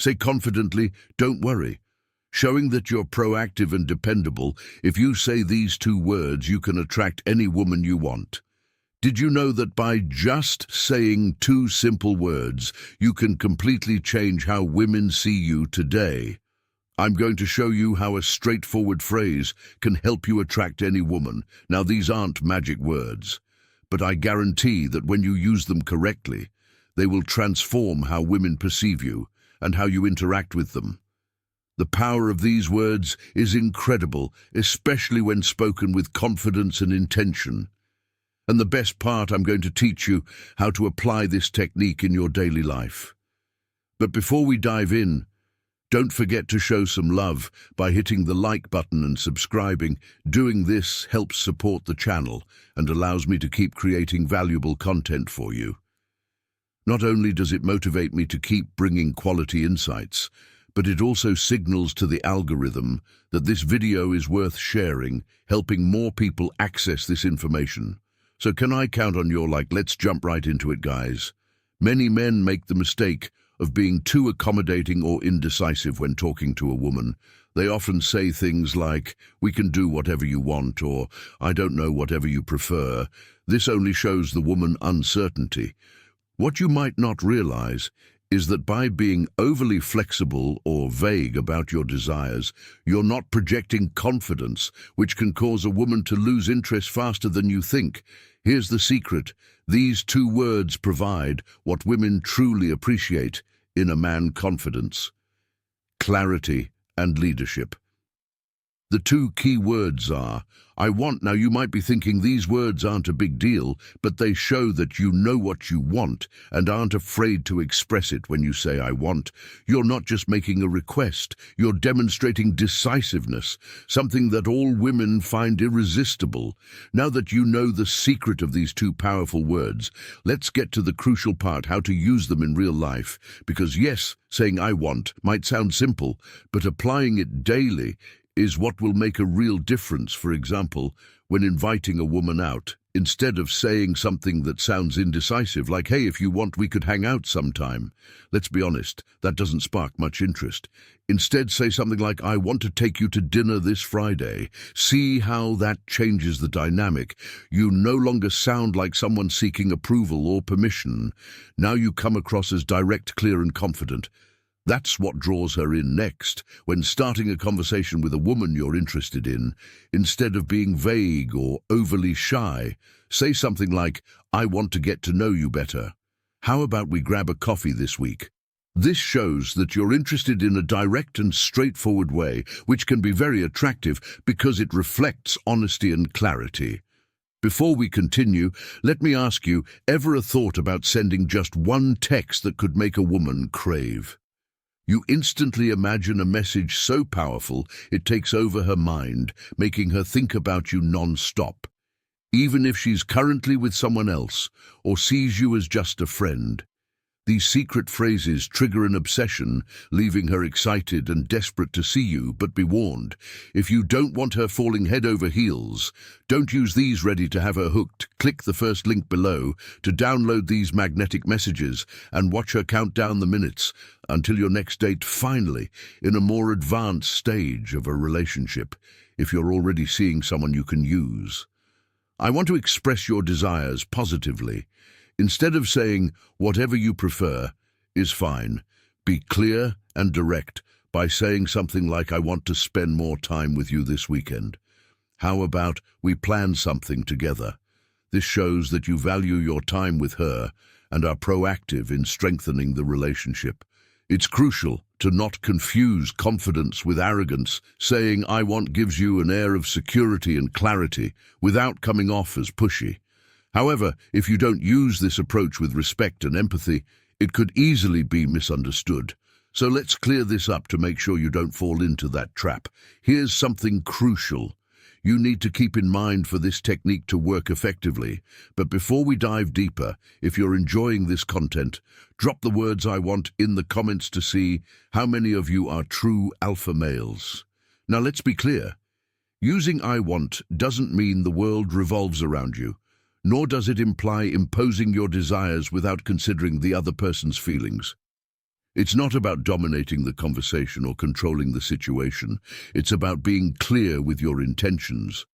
Say confidently, "Don't worry," showing that you're proactive and dependable. If you say these two words, you can attract any woman you want. Did you know that by just saying two simple words, you can completely change how women see you today? I'm going to show you how a straightforward phrase can help you attract any woman. Now, these aren't magic words, but I guarantee that when you use them correctly, they will transform how women perceive you and how you interact with them. The power of these words is incredible, especially when spoken with confidence and intention. And the best part, I'm going to teach you how to apply this technique in your daily life. But before we dive in, don't forget to show some love by hitting the like button and subscribing. Doing this helps support the channel and allows me to keep creating valuable content for you. Not only does it motivate me to keep bringing quality insights, but it also signals to the algorithm that this video is worth sharing, helping more people access this information. So can I count on your like? Let's jump right into it, guys. Many men make the mistake of being too accommodating or indecisive when talking to a woman. They often say things like, "We can do whatever you want," or "I don't know, whatever you prefer." This only shows the woman uncertainty. What you might not realize is that by being overly flexible or vague about your desires, you're not projecting confidence, which can cause a woman to lose interest faster than you think. Here's the secret. These two words provide what women truly appreciate in a man: confidence, clarity, and leadership. The two key words are, "I want." Now, you might be thinking these words aren't a big deal, but they show that you know what you want and aren't afraid to express it. When you say "I want," you're not just making a request, you're demonstrating decisiveness, something that all women find irresistible. Now that you know the secret of these two powerful words, let's get to the crucial part: how to use them in real life. Because yes, saying "I want" might sound simple, but applying it daily is what will make a real difference. For example, when inviting a woman out, instead of saying something that sounds indecisive, like, "Hey, if you want, we could hang out sometime," let's be honest, that doesn't spark much interest. Instead, say something like, "I want to take you to dinner this Friday." See how that changes the dynamic. You no longer sound like someone seeking approval or permission. Now you come across as direct, clear, and confident. That's what draws her in next. When starting a conversation with a woman you're interested in, instead of being vague or overly shy, say something like, "I want to get to know you better. How about we grab a coffee this week?" This shows that you're interested in a direct and straightforward way, which can be very attractive because it reflects honesty and clarity. Before we continue, let me ask you, ever a thought about sending just one text that could make a woman crave? You instantly imagine a message so powerful it takes over her mind, making her think about you non-stop. Even if she's currently with someone else or sees you as just a friend, these secret phrases trigger an obsession, leaving her excited and desperate to see you. But be warned, if you don't want her falling head over heels, don't use these ready to have her hooked. Click the first link below to download these magnetic messages and watch her count down the minutes until your next date, finally in a more advanced stage of a relationship, if you're already seeing someone you can use. I want to express your desires positively. Instead of saying "whatever you prefer" is fine, be clear and direct by saying something like, "I want to spend more time with you this weekend. How about we plan something together?" This shows that you value your time with her and are proactive in strengthening the relationship. It's crucial to not confuse confidence with arrogance. Saying "I want" gives you an air of security and clarity without coming off as pushy. However, if you don't use this approach with respect and empathy, it could easily be misunderstood. So let's clear this up to make sure you don't fall into that trap. Here's something crucial you need to keep in mind for this technique to work effectively. But before we dive deeper, if you're enjoying this content, drop the words "I want" in the comments to see how many of you are true alpha males. Now let's be clear. Using "I want" doesn't mean the world revolves around you, nor does it imply imposing your desires without considering the other person's feelings. It's not about dominating the conversation or controlling the situation. It's about being clear with your intentions,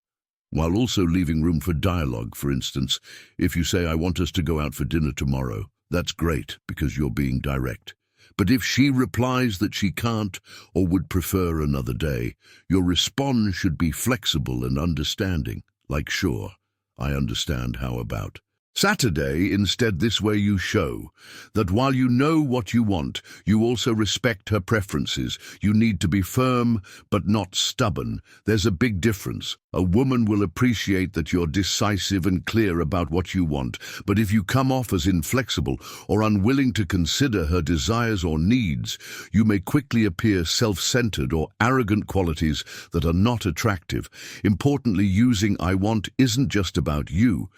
while also leaving room for dialogue. For instance, if you say, "I want us to go out for dinner tomorrow," that's great because you're being direct. But if she replies that she can't or would prefer another day, your response should be flexible and understanding, like, "Sure, I understand, how about Saturday?" Instead, this way you show that while you know what you want, you also respect her preferences. You need to be firm, but not stubborn. There's a big difference. A woman will appreciate that you're decisive and clear about what you want, but if you come off as inflexible or unwilling to consider her desires or needs, you may quickly appear self-centered or arrogant, qualities that are not attractive. Importantly, using "I want" isn't just about you.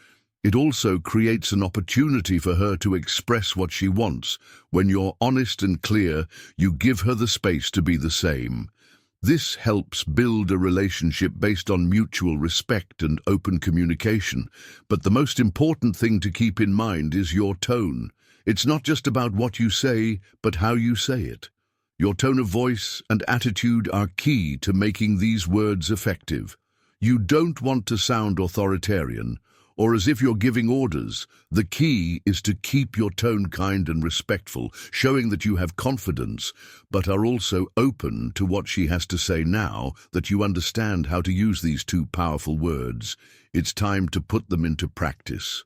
It also creates an opportunity for her to express what she wants. When you're honest and clear, you give her the space to be the same. This helps build a relationship based on mutual respect and open communication. But the most important thing to keep in mind is your tone. It's not just about what you say, but how you say it. Your tone of voice and attitude are key to making these words effective. You don't want to sound authoritarian or as if you're giving orders. The key is to keep your tone kind and respectful, showing that you have confidence, but are also open to what she has to say. Now that you understand how to use these two powerful words, it's time to put them into practice.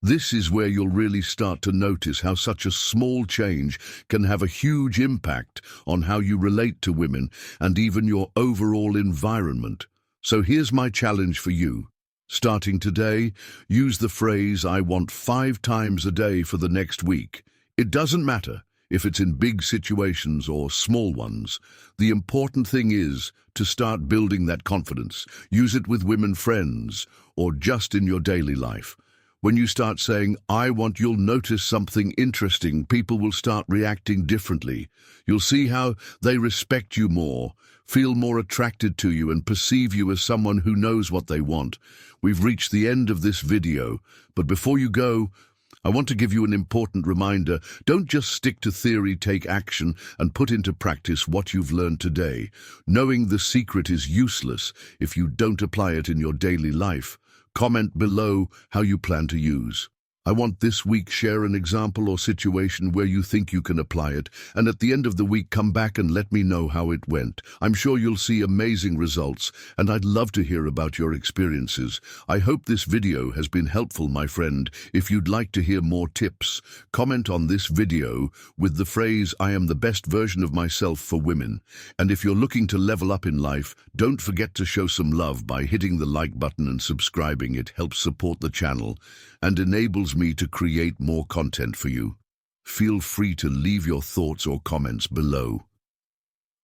This is where you'll really start to notice how such a small change can have a huge impact on how you relate to women and even your overall environment. So here's my challenge for you. Starting today, use the phrase "I want" 5 times a day for the next week. It doesn't matter if it's in big situations or small ones. The important thing is to start building that confidence. Use it with women friends or just in your daily life. When you start saying "I want," you'll notice something interesting. People will start reacting differently. You'll see how they respect you more, feel more attracted to you, and perceive you as someone who knows what they want. We've reached the end of this video, but before you go, I want to give you an important reminder. Don't just stick to theory, take action and put into practice what you've learned today. Knowing the secret is useless if you don't apply it in your daily life. Comment below how you plan to use "I want" this week. Share an example or situation where you think you can apply it, and at the end of the week, come back and let me know how it went. I'm sure you'll see amazing results, and I'd love to hear about your experiences. I hope this video has been helpful, my friend. If you'd like to hear more tips, comment on this video with the phrase "I am the best version of myself for women." And if you're looking to level up in life, don't forget to show some love by hitting the like button and subscribing. It helps support the channel and enables me to create more content for you. Feel free to leave your thoughts or comments below.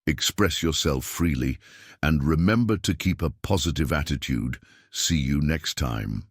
Express yourself freely and remember to keep a positive attitude. See you next time.